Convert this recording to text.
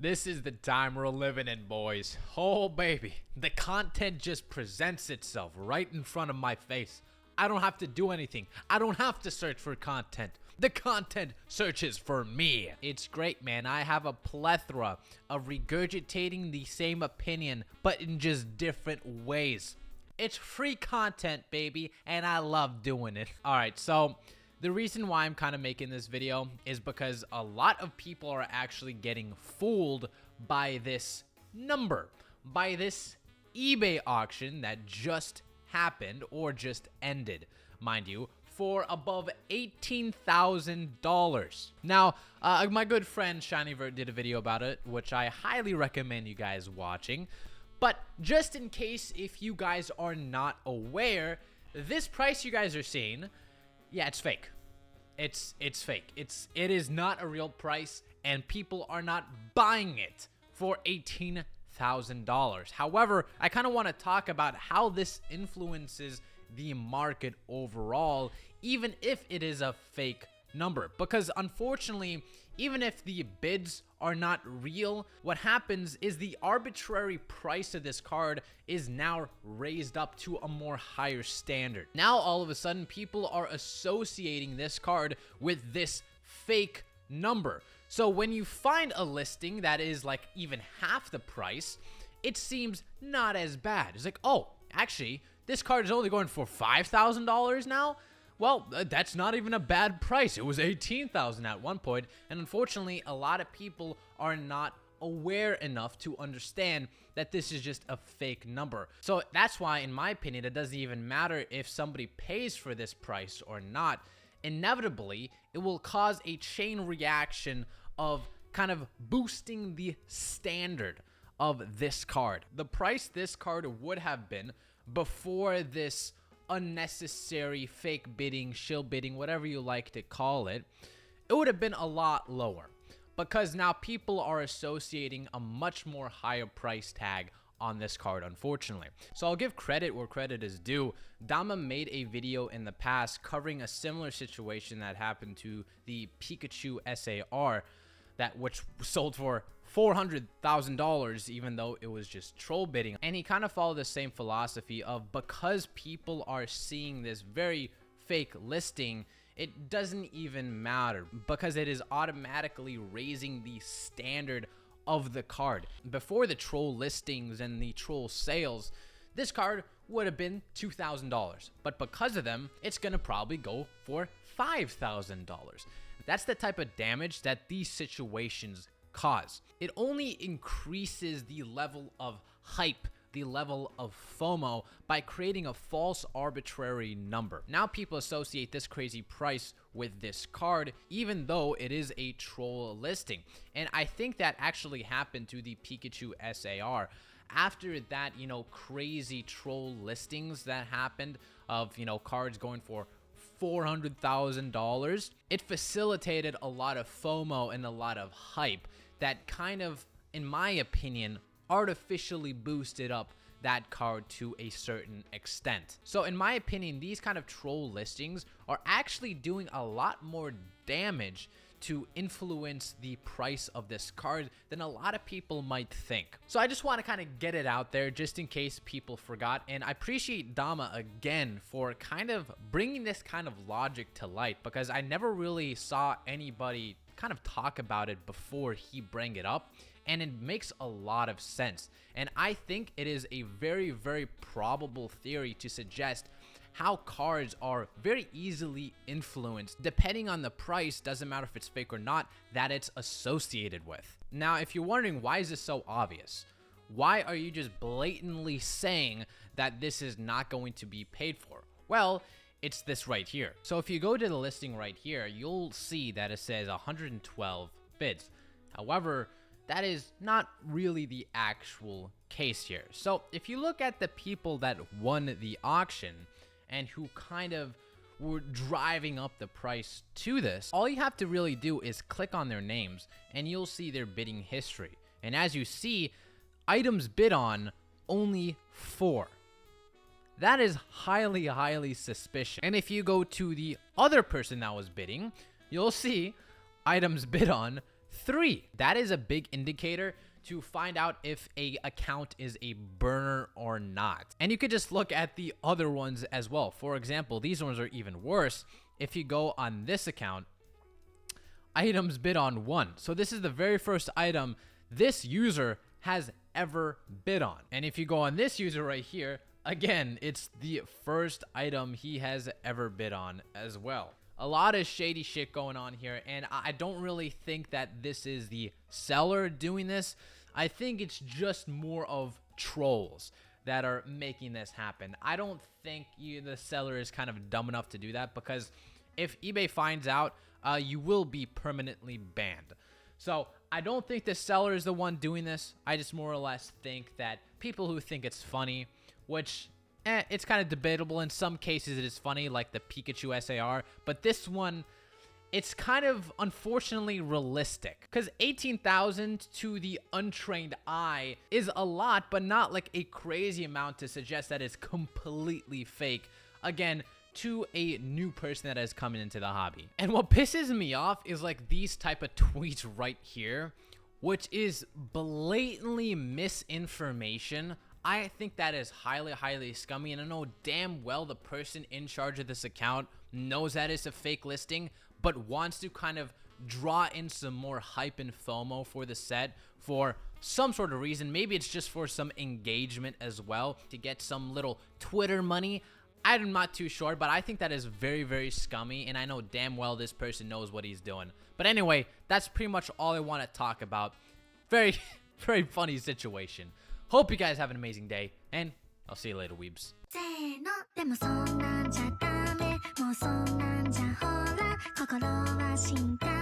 This is the time we're living in, boys. Oh, baby. The content just presents itself right in front of my face. I don't have to do anything. I don't have to search for content. The content searches for me. It's great, man. I have a plethora of regurgitating the same opinion, but in just different ways. It's free content, baby, and I love doing it. All right, so the reason why I'm kind of making this video is because a lot of people are actually getting fooled by this number, by this eBay auction that just happened or just ended, mind you, for above $18,000. Now, my good friend ShinyVert did a video about it, which I highly recommend you guys watching. But just in case if you guys are not aware, this price you guys are seeing, yeah, it's fake. It's fake. It is not a real price, and people are not buying it for $18,000. However, I kind of want to talk about how this influences the market overall, even if it is a fake number. Because unfortunately, even if the bids are not real, what happens is the arbitrary price of this card is now raised up to a more higher standard. Now, all of a sudden, people are associating this card with this fake number. So when you find a listing that is like even half the price, it seems not as bad. It's like, oh, actually, this card is only going for $5,000 now? Well, that's not even a bad price. It was $18,000 at one point, and unfortunately, a lot of people are not aware enough to understand that this is just a fake number. So that's why, in my opinion, it doesn't even matter if somebody pays for this price or not. Inevitably, it will cause a chain reaction of kind of boosting the standard of this card. The price this card would have been before this unnecessary fake bidding, shill bidding, whatever you like to call it, it would have been a lot lower, because now people are associating a much more higher price tag on this card, unfortunately. So I'll give credit where credit is due. Dama made a video in the past covering a similar situation that happened to the Pikachu SAR, which sold for $400,000, even though it was just troll bidding. And he kind of followed the same philosophy of, because people are seeing this very fake listing, it doesn't even matter, because it is automatically raising the standard of the card. Before the troll listings and the troll sales, this card would have been $2,000, but because of them, it's gonna probably go for $5,000. That's the type of damage that these situations cause. It only increases the level of hype, the level of FOMO, by creating a false arbitrary number. Now people associate this crazy price with this card, even though it is a troll listing. And I think that actually happened to the Pikachu SAR. After that, crazy troll listings that happened of, cards going for $400,000, it facilitated a lot of FOMO and a lot of hype that kind of, in my opinion, artificially boosted up that card to a certain extent. So in my opinion, these kind of troll listings are actually doing a lot more damage to influence the price of this card than a lot of people might think. So I just want to kind of get it out there just in case people forgot, and I appreciate Dama again for kind of bringing this kind of logic to light, because I never really saw anybody kind of talk about it before he bring it up, and it makes a lot of sense. And I think it is a very, very probable theory to suggest how cards are very easily influenced, depending on the price, doesn't matter if it's fake or not, that it's associated with. Now, if you're wondering why is this so obvious, why are you just blatantly saying that this is not going to be paid for? Well, it's this right here. So if you go to the listing right here, you'll see that it says 112 bids. However, that is not really the actual case here. So if you look at the people that won the auction and who kind of were driving up the price to this, all you have to really do is click on their names and you'll see their bidding history. And as you see, items bid on only 4. That is highly, highly suspicious. And if you go to the other person that was bidding, you'll see items bid on 3. That is a big indicator to find out if a account is a burner or not. And you could just look at the other ones as well. For example, these ones are even worse. If you go on this account, items bid on 1. So this is the very first item this user has ever bid on. And if you go on this user right here, again, it's the first item he has ever bid on as well. A lot of shady shit going on here, and I don't really think that this is the seller doing this. I think it's just more of trolls that are making this happen. I don't think the seller is kind of dumb enough to do that, because if eBay finds out, you will be permanently banned. So I don't think the seller is the one doing this. I just more or less think that people who think it's funny, which it's kind of debatable. In some cases it is funny, like the Pikachu SAR, but this one, it's kind of unfortunately realistic, because 18,000 to the untrained eye is a lot, but not like a crazy amount to suggest that it's completely fake. Again, to a new person that has come into the hobby. And what pisses me off is like these type of tweets right here, which is blatantly misinformation. I think that is highly scummy, and I know damn well the person in charge of this account knows that it's a fake listing, but wants to kind of draw in some more hype and FOMO for the set for some sort of reason. Maybe it's just for some engagement as well, to get some little Twitter money. I'm not too sure, but I think that is very scummy, and I know damn well this person knows what he's doing. But anyway, that's pretty much all I want to talk about. Very funny situation. Hope you guys have an amazing day, and I'll see you later, weebs. せーのでもそんなんじゃダメもうそんなんじゃほら心は進化